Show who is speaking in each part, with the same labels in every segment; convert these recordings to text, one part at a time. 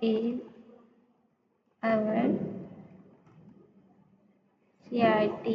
Speaker 1: is our CIT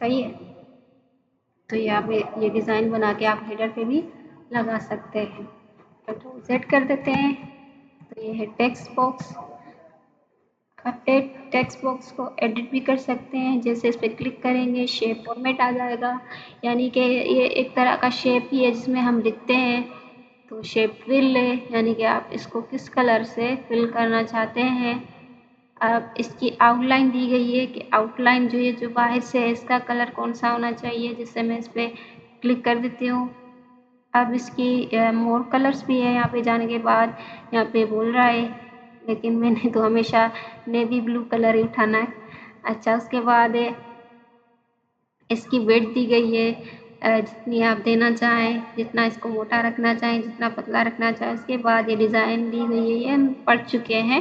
Speaker 1: صحیح ہے. تو یہ آپ یہ ڈیزائن بنا کے آپ ہیڈر پہ بھی لگا سکتے ہیں. کنٹرول زیڈ کر دیتے ہیں. تو یہ ہے ٹیکسٹ باکس. آپ ٹیکسٹ باکس کو ایڈٹ بھی کر سکتے ہیں. جیسے اس پہ کلک کریں گے شیپ فارمیٹ آ جائے گا. یعنی کہ یہ ایک طرح کا شیپ ہی ہے جس میں ہم لکھتے ہیں. تو شیپ فل ہے یعنی کہ آپ اس کو کس کلر سے فل کرنا چاہتے ہیں. اب اس کی آؤٹ لائن دی گئی ہے کہ آؤٹ لائن جو یہ جو باہر سے ہے اس کا کلر کون سا ہونا چاہیے. جس سے میں اس پہ کلک کر دیتی ہوں. اب اس کی مور کلرز بھی ہے. یہاں پہ جانے کے بعد یہاں پہ بول رہا ہے لیکن میں نے تو ہمیشہ نیوی بلو کلر ہی اٹھانا ہے. اچھا اس کے بعد اس کی ویڈھ دی گئی ہے جتنی آپ دینا چاہیں. جتنا اس کو موٹا رکھنا چاہیں جتنا پتلا رکھنا چاہیں. اس کے بعد یہ ڈیزائن دی گئی ہے یہ ہم پڑھ چکے ہیں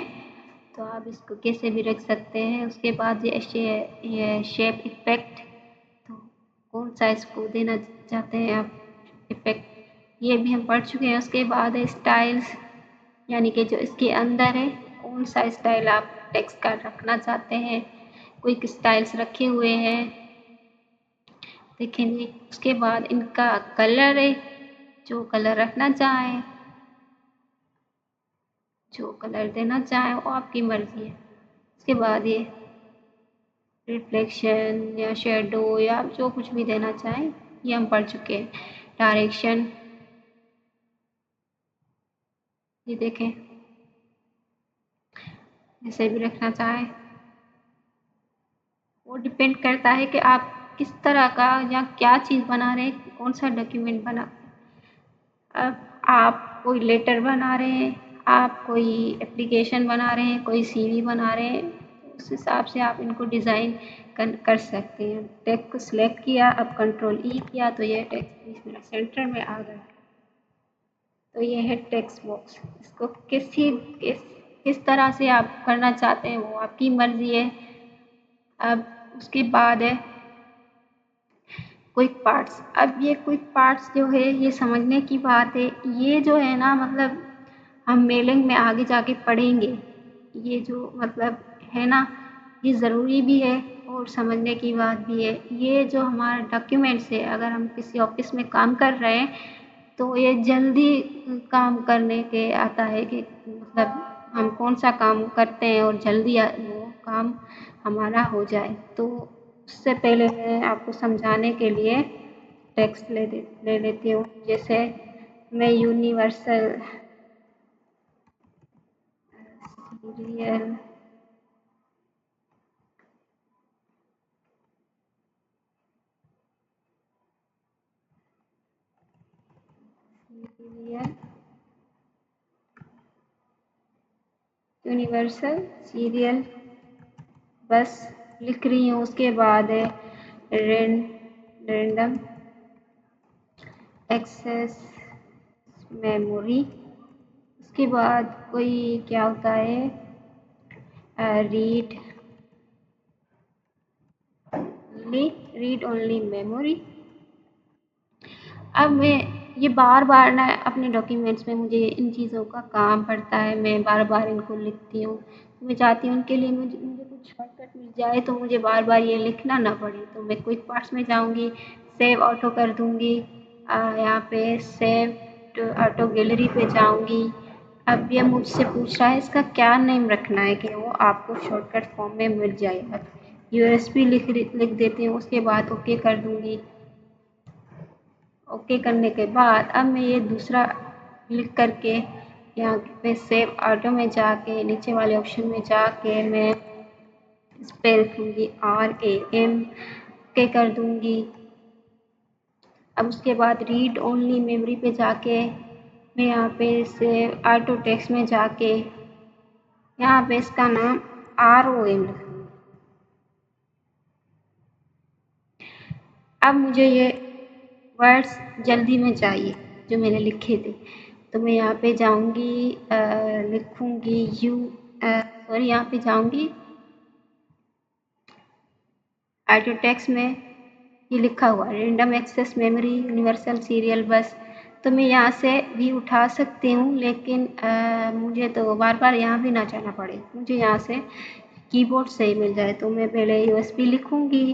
Speaker 1: تو آپ اس کو کیسے بھی رکھ سکتے ہیں. اس کے بعد یہ شیپ افیکٹ تو کون سا اس کو دینا چاہتے ہیں آپ افیکٹ یہ بھی ہم پڑھ چکے ہیں. اس کے بعد ہے اسٹائلس یعنی کہ جو اس کے اندر ہے کون سا اسٹائل آپ ٹیکسٹ کا رکھنا چاہتے ہیں. کوئی اسٹائلس رکھے ہوئے ہیں دیکھیں گے. اس کے بعد ان کا کلر ہے جو کلر رکھنا چاہیں جو کلر دینا چاہیں وہ آپ کی مرضی ہے. اس کے بعد یہ ریفلیکشن یا شیڈو یا آپ جو کچھ بھی دینا چاہیں یہ ہم پڑھ چکے ہیں. ڈائریکشن یہ دیکھیں جیسے بھی رکھنا چاہیں. وہ ڈپینڈ کرتا ہے کہ آپ کس طرح کا یا کیا چیز بنا رہے ہیں کون سا ڈاکیومنٹ بنا. اب آپ کوئی لیٹر بنا رہے ہیں آپ کوئی اپلیکیشن بنا رہے ہیں کوئی سی وی بنا رہے ہیں تو اس حساب سے آپ ان کو ڈیزائن کر سکتے ہیں. ٹیکسٹ کو سلیکٹ کیا اب کنٹرول ای کیا تو یہ ٹیکسٹ میرا سینٹر میں آ گیا. تو یہ ہے ٹیکسٹ باکس. اس کو کس طرح سے آپ کرنا چاہتے ہیں وہ آپ کی مرضی ہے. اب اس کے بعد ہے کوئک پارٹس. اب یہ کوئک پارٹس جو ہے یہ سمجھنے کی بات ہے. یہ جو ہے نا مطلب ہم میلنگ میں آگے جا کے پڑھیں گے. یہ جو مطلب ہے نا یہ ضروری بھی ہے اور سمجھنے کی بات بھی ہے. یہ جو ہمارا ڈاکیومنٹس ہے اگر ہم کسی آفس میں کام کر رہے ہیں تو یہ جلدی کام کرنے کے آتا ہے کہ مطلب ہم کون سا کام کرتے ہیں اور جلدی وہ کام ہمارا ہو جائے. تو اس سے پہلے میں آپ کو سمجھانے کے لیے ٹیکسٹ لے لیتی ہوں. جیسے میں یونیورسل سیریل یونیورسل سیریل بس لکھ رہی ہوں. اس کے بعد ہے رینڈم ایکسیس میموری. اس کے بعد کوئی کیا ہوتا ہے ریڈ اونلی میموری. اب میں یہ بار بار نا اپنے ڈاکیومنٹس میں مجھے ان چیزوں کا کام پڑتا ہے. میں بار بار ان کو لکھتی ہوں. میں چاہتی ہوں ان کے لیے مجھے کچھ شارٹ کٹ مل جائے تو مجھے بار بار یہ لکھنا نہ پڑے. تو میں کوئک پارٹس میں جاؤں گی سیو آٹو کر دوں گی. یہاں پہ سیو آٹو گیلری پہ جاؤں گی. اب یہ مجھ سے پوچھ رہا ہے اس کا کیا نیم رکھنا ہے کہ وہ آپ کو شارٹ کٹ فارم میں مل جائے گا. یو ایس پی لکھ دیتی ہوں. اس کے بعد اوکے کر دوں گی. اوکے کرنے کے بعد اب میں یہ دوسرا کلک کر کے یہاں پہ سیو آٹو میں جا کے نیچے والے آپشن میں جا کے میں اس پہ لکھوں گی RAM. اوکے کر دوں گی. اب اس کے بعد ریڈ اونلی میموری پہ جا کے میں یہاں پہ سیو آٹو ٹیکسٹ میں جا کے یہاں پہ اس کا نام ROM لکھوں گی. اب مجھے یہ ورڈس جلدی میں چاہیے جو میں نے لکھے تھے تو میں یہاں پہ جاؤں گی لکھوں گی یہاں پہ جاؤں گی آٹو ٹیکسٹ میں یہ لکھا ہوا random access memory universal serial بس. تو میں یہاں سے بھی اٹھا سکتی ہوں لیکن مجھے تو بار بار یہاں بھی نہ جانا پڑے. مجھے یہاں سے کی بورڈ سے ہی مل جائے تو میں پہلے USB لکھوں گی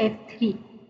Speaker 1: F3।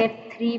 Speaker 1: F3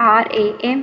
Speaker 1: RAM।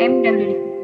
Speaker 1: MW,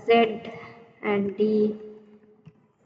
Speaker 1: Z&D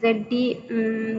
Speaker 1: ZD,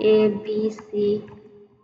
Speaker 1: ABC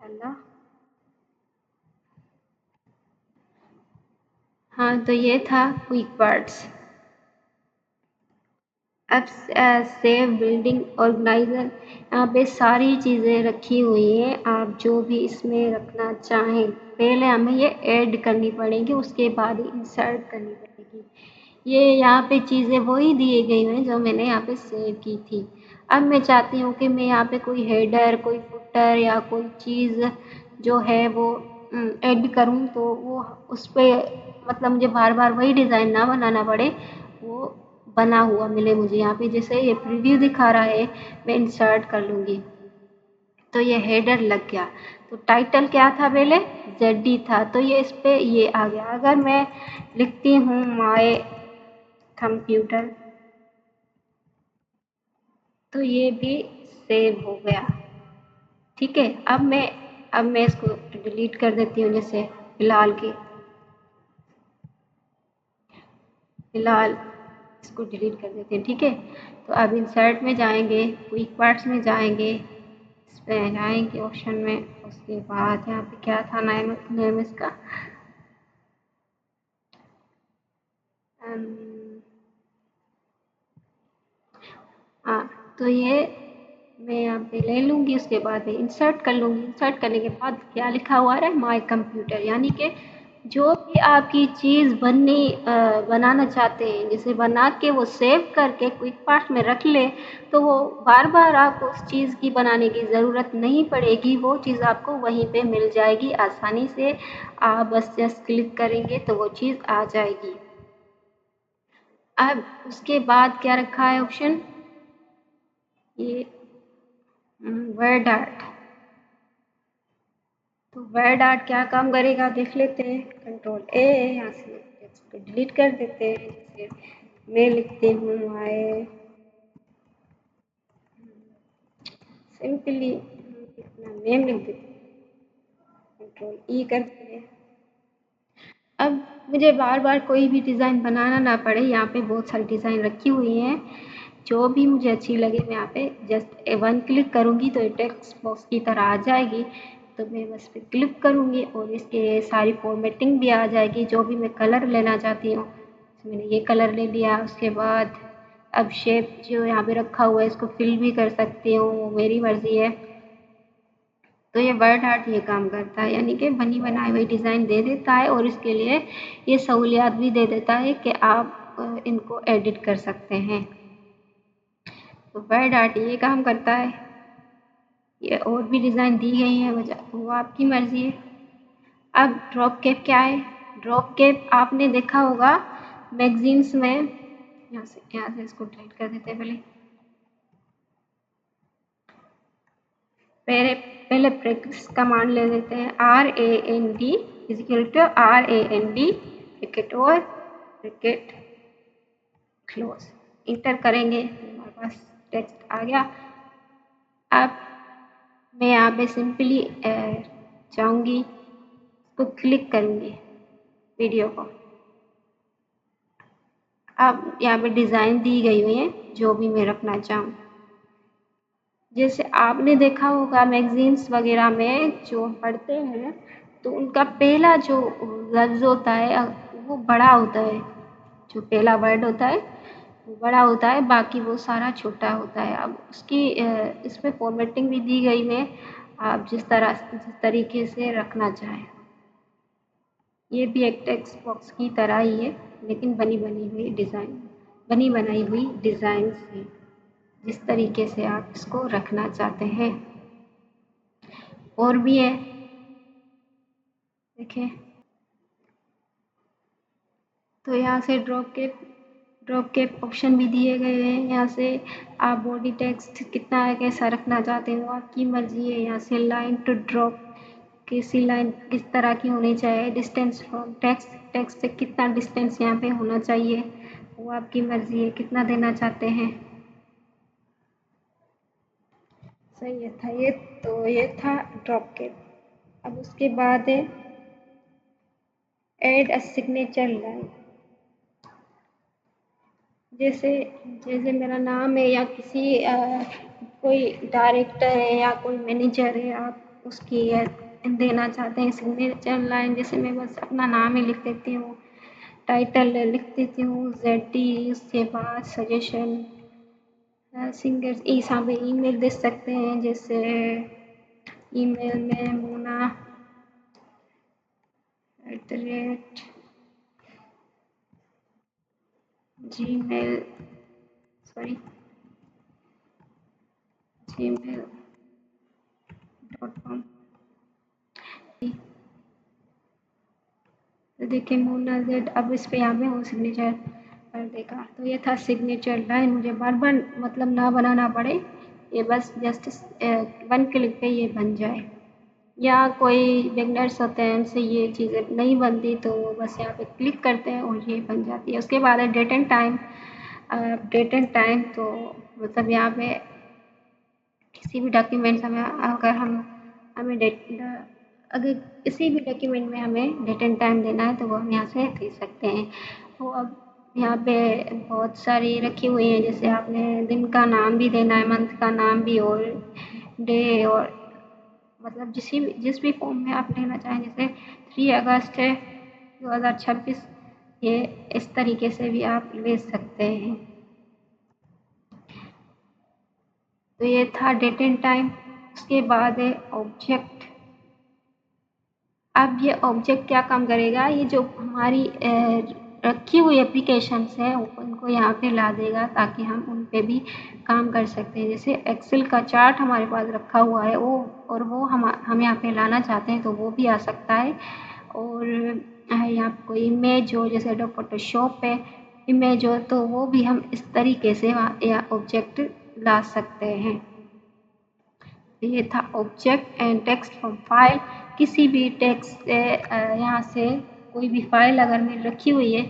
Speaker 1: اللہ. ہاں تو یہ تھا کوئک پارٹس. اب سیو بلڈنگ آرگنائزر، یہاں پہ ساری چیزیں رکھی ہوئی ہیں، آپ جو بھی اس میں رکھنا چاہیں. پہلے ہمیں یہ ایڈ کرنی پڑے گی، اس کے بعد انسرٹ کرنی پڑے گی. یہ یہاں پہ چیزیں وہی دیے گئی ہیں جو میں نے یہاں پہ سیو کی تھی. اب میں چاہتی ہوں کہ میں یہاں پہ کوئی ہیڈر، کوئی فوٹر یا کوئی چیز جو ہے وہ ایڈ کروں، تو وہ اس پہ مطلب مجھے بار بار وہی ڈیزائن نہ بنانا پڑے، وہ بنا ہوا ملے مجھے. یہاں پہ جیسے یہ پریویو دکھا رہا ہے، میں انسرٹ کر لوں گی تو یہ ہیڈر لگ گیا. تو ٹائٹل کیا تھا پہلے؟ زیڈ ڈی تھا، تو یہ اس پہ یہ آ گیا. اگر میں لکھتی ہوں مائی کمپیوٹر تو یہ بھی سیو ہو گیا. ٹھیک ہے. اب میں اس کو ڈیلیٹ کر دیتی ہوں، جیسے فی الحال اس کو ڈیلیٹ کر دیتے ہیں. ٹھیک ہے. تو اب انسرٹ میں جائیں گے، کوئک پارٹس میں جائیں گے، اس پہ جائیں گے آپشن میں. اس کے بعد یہاں پہ کیا تھا نیم اس کا، ہاں تو یہ میں یہاں پہ لے لوں گی. اس کے بعد انسرٹ کر لوں گی. انسرٹ کرنے کے بعد کیا لکھا ہوا ہے؟ My computer. یعنی کہ جو بھی آپ کی چیز بنانا چاہتے ہیں، جسے بنا کے وہ سیو کر کے کوئک پارٹ میں رکھ لے، تو وہ بار بار آپ کو اس چیز کی بنانے کی ضرورت نہیں پڑے گی. وہ چیز آپ کو وہیں پہ مل جائے گی آسانی سے. آپ بس جسٹ کلک کریں گے تو وہ چیز آ جائے گی. اب اس کے بعد کیا رکھا ہے آپشن؟ یہ ورڈ آرٹ. تو ورڈ آرٹ کیا کام کرے گا دیکھ لیتے ہیں. کنٹرول اے، یہاں سے ٹیکسٹ کو ڈیلیٹ کر دیتے ہیں. جیسے میں لکھتی ہوں سمپلی اپنا نیم لکھ دیتے ہیں. کنٹرول ای کرتے ہیں. اب مجھے بار بار کوئی بھی ڈیزائن بنانا نہ پڑے. یہاں پہ بہت ساری ڈیزائن رکھی ہوئی ہیں، جو بھی مجھے اچھی لگے میں یہاں پہ جسٹ ون کلک کروں گی تو یہ ٹیکسٹ باکس کی طرح آ جائے گی. تو میں بس پہ کلک کروں گی اور اس کے ساری فارمیٹنگ بھی آ جائے گی. جو بھی میں کلر لینا چاہتی ہوں، میں نے یہ کلر لے لیا. اس کے بعد اب شیپ جو یہاں پہ رکھا ہوا ہے اس کو فل بھی کر سکتی ہوں، وہ میری مرضی ہے. تو یہ ورڈ آرٹ یہ کام کرتا ہے، یعنی کہ بنی بنائی ہوئی ڈیزائن دے دیتا ہے، اور اس کے لیے یہ سہولیات بھی دے دیتا ہے کہ آپ ان کو ایڈٹ کر سکتے ہیں. تو ورڈ آرٹ یہ کام کرتا ہے. یہ اور بھی ڈیزائن دی گئی ہیں، وہ آپ کی مرضی ہے. اب ڈراپ کیپ کیا ہے؟ ڈراپ کیپ آپ نے دیکھا ہوگا میگزینس میں. یہاں سے اس کو ڈیلیٹ کر دیتے ہیں. پہلے پریکٹس کمانڈ لے لیتے ہیں. RAND RAND بریکٹ اور بریکٹ کلوز. انٹر کریں گے تو ہمارے پاس ٹیکسٹ آ گیا. اب میں یہاں پہ سمپلی جاؤں گی، اس کو کلک کروں گی ویڈیو کو. اب یہاں پہ ڈیزائن دی گئی ہوئی ہیں جو بھی میں رکھنا چاہوں. جیسے آپ نے دیکھا ہوگا میگزینس وغیرہ میں جو پڑھتے ہیں تو ان کا پہلا جو لفظ ہوتا ہے وہ بڑا ہوتا ہے. جو پہلا ورڈ ہوتا ہے وہ بڑا ہوتا ہے، باقی وہ سارا چھوٹا ہوتا ہے. اب اس میں فارمیٹنگ بھی دی گئی ہے، آپ جس طریقے سے رکھنا چاہیں. یہ بھی ایک ٹیکسٹ باکس کی طرح ہی ہے، لیکن بنی بنائی ہوئی ڈیزائن سے، جس طریقے سے آپ اس کو رکھنا چاہتے ہیں. اور بھی ہے، دیکھیں. تو یہاں سے ڈراپ کیپ آپشن بھی دیے گئے ہیں. یہاں سے آپ باڈی ٹیکسٹ کتنا ہے کیسا رکھنا چاہتے ہیں وہ آپ کی مرضی ہے. یہاں سے لائن ٹو ڈراپ کسی لائن کس طرح کی ہونی چاہیے. ڈسٹینس فرام ٹیکسٹ سے کتنا ڈسٹینس یہاں پہ ہونا چاہیے وہ آپ کی مرضی ہے، کتنا دینا چاہتے ہیں. صحیح تھا یہ تھا ڈراپ کیپ. اب اس کے بعد ہے ایڈ اے سگنیچر لائن. جیسے میرا نام ہے یا کوئی ڈائریکٹر ہے یا کوئی مینیجر ہے، آپ اس کی دینا چاہتے ہیں سگنیچر لائن، جیسے میں بس اپنا نام ہی لکھ دیتی ہوں، ٹائٹل لکھ دیتی ہوں ZD، اس کے بعد سجیشن سنگر یہاں پہ ای میل دے سکتے ہیں، جیسے ای میل میں gmail.com۔ تو دیکھیں مونا زیڈ، اب اس پہ یہاں پہ ہوں سگنیچر کر دے گا۔ تو یہ تھا سگنیچر لائن، مجھے بار بار مطلب نہ بنانا پڑے، یہ بس جسٹ 1 کلک پہ یہ بن جائے، یا کوئی بگنرس ہوتے ہیں ان سے یہ چیزیں نہیں بنتی تو وہ بس یہاں پہ کلک کرتے ہیں اور یہ بن جاتی ہے۔ اس کے بعد ہے ڈیٹ اینڈ ٹائم، تو مطلب یہاں پہ کسی بھی ڈاکیومنٹس اگر کسی بھی ڈاکیومنٹ میں ہمیں ڈیٹ اینڈ ٹائم دینا ہے تو وہ ہم یہاں سے دے سکتے ہیں۔ وہ اب یہاں پہ بہت ساری رکھی ہوئی ہیں، جیسے آپ نے دن کا نام بھی دینا ہے، منتھ کا نام بھی، اور ڈے، اور مطلب جس بھی فارم میں آپ لینا چاہیں، جیسے 3 اگست ہے 2026، یہ اس طریقے سے بھی آپ لے سکتے ہیں۔ تو یہ تھا ڈیٹ اینڈ ٹائم۔ اس کے بعد ہے آبجیکٹ۔ اب یہ آبجیکٹ کیا کام کرے گا، یہ جو ہماری رکھی ہوئی اپلیکیشنس ہیں ان کو یہاں پہ لا دے گا، تاکہ ہم ان پہ بھی کام کر سکتے ہیں۔ جیسے ایکسل کا چارٹ ہمارے پاس رکھا ہوا ہے، وہ ہم یہاں پہ لانا چاہتے ہیں تو وہ بھی آ سکتا ہے۔ اور یہاں پہ کوئی امیج ہو، جیسے فوٹو شاپ پہ امیج ہو، تو وہ بھی ہم اس طریقے سے آبجیکٹ لا سکتے ہیں۔ یہ تھا object and text from file. کسی بھی ٹیکسٹ یہاں سے کوئی بھی فائل اگر میری رکھی ہوئی ہے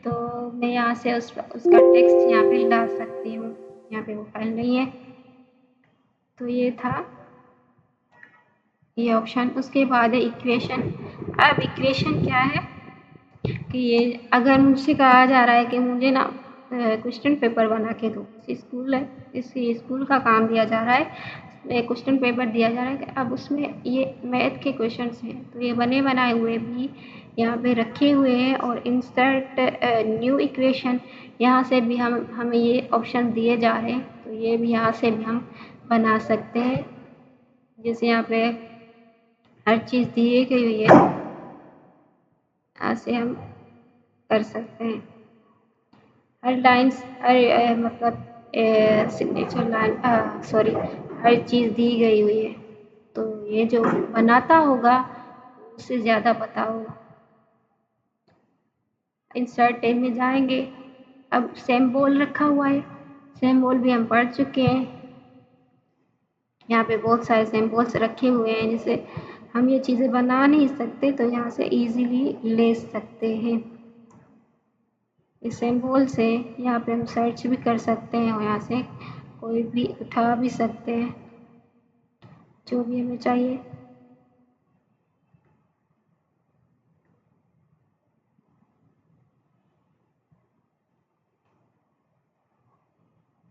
Speaker 1: تو میں یہاں سے اس کا ٹیکسٹ یہاں پہ لا سکتی ہوں، یہاں پہ وہ فائل نہیں ہے۔ تو یہ تھا یہ آپشن۔ اس کے بعد ہے ایکویشن۔ اب ایکویشن کیا ہے کہ یہ اگر مجھ سے کہا جا رہا ہے کہ مجھے نا کوشچن پیپر بنا کے دو، اسکول کا کام دیا جا رہا ہے، کوشچن پیپر دیا جا رہا ہے کہ اب اس میں یہ میتھ کے کوشچنس ہیں، تو یہ بنے بنائے ہوئے بھی یہاں پہ رکھے ہوئے ہیں، اور انسرٹ نیو ایکویشن، یہاں سے بھی ہمیں یہ آپشن دیے جا رہے ہیں، تو یہ بھی یہاں سے بھی ہم بنا سکتے ہیں۔ جیسے یہاں پہ ہر چیز دی گئی ہوئی ہے، یہاں سے ہم کر سکتے ہیں۔ ہر لائنس مطلب سگنیچر لائن ہر چیز دی گئی ہوئی ہے، تو یہ جو بناتا ہوگا اس سے زیادہ پتا ہوگا۔ انسرٹ ٹیب میں جائیں گے، اب سیمبول رکھا ہوا ہے، سیمبول بھی ہم پڑھ چکے ہیں، یہاں پہ بہت سارے سیمبولس رکھے ہوئے ہیں، جیسے ہم یہ چیزیں بنا نہیں سکتے تو یہاں سے ایزیلی لے سکتے ہیں۔ اس سیمبول سے یہاں پہ ہم سرچ بھی کر سکتے ہیں، اور یہاں سے کوئی بھی اٹھا بھی سکتے ہیں جو بھی ہمیں چاہیے۔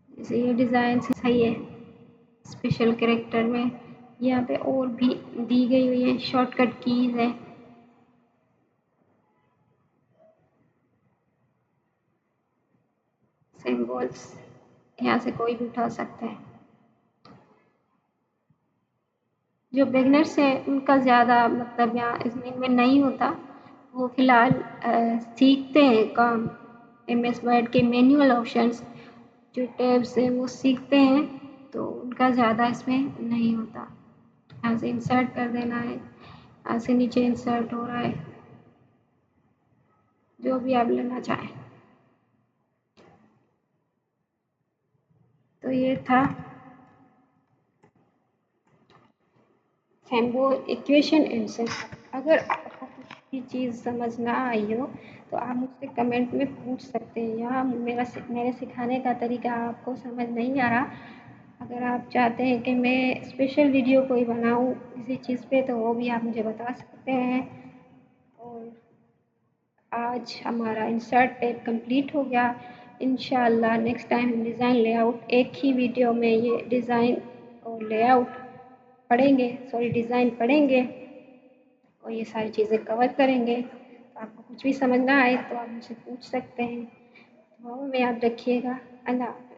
Speaker 1: جیسے یہ ڈیزائن صحیح ہے اسپیشل کریکٹر میں، یہاں پہ اور بھی دی گئی ہوئی ہے، شارٹ کٹ کیز ہے، سمبولس یہاں سے کوئی بھی اٹھا سکتے ہیں۔ جو بگنرس ہیں ان کا زیادہ مطلب یہاں اس میں نہیں ہوتا، وہ فی الحال سیکھتے ہیں کام، MS ورڈ کے مینول آپشنس جو ٹیبس ہیں وہ سیکھتے ہیں، تو ان کا زیادہ اس میں نہیں ہوتا۔ یہاں سے انسرٹ کر دینا ہے، یہاں سے نیچے انسرٹ ہو رہا ہے، جو بھی آپ لینا چاہیں۔ تو یہ تھا سیمبول ایکویشن اینڈ سیمبول۔ اگر آپ کو کچھ بھی چیز سمجھ نہ آئی ہو تو آپ مجھ سے کمنٹ میں پوچھ سکتے ہیں، یہاں میرے سکھانے کا طریقہ آپ کو سمجھ نہیں آ رہا، اگر آپ چاہتے ہیں کہ میں اسپیشل ویڈیو کوئی بناؤں کسی چیز پہ تو وہ بھی آپ مجھے بتا سکتے ہیں۔ اور آج ہمارا انسرٹ ٹیب کمپلیٹ ہو گیا، انشاءاللہ نیکسٹ ٹائم ہم ڈیزائن لے آؤٹ ایک ہی ویڈیو میں یہ ڈیزائن اور لے آؤٹ پڑھیں گے، سوری ڈیزائن پڑھیں گے اور یہ ساری چیزیں کور کریں گے. تو آپ کو کچھ بھی سمجھ نہ آئے تو آپ مجھ سے پوچھ سکتے ہیں. دعاؤں میں یاد رکھیے گا. اللہ حافظ.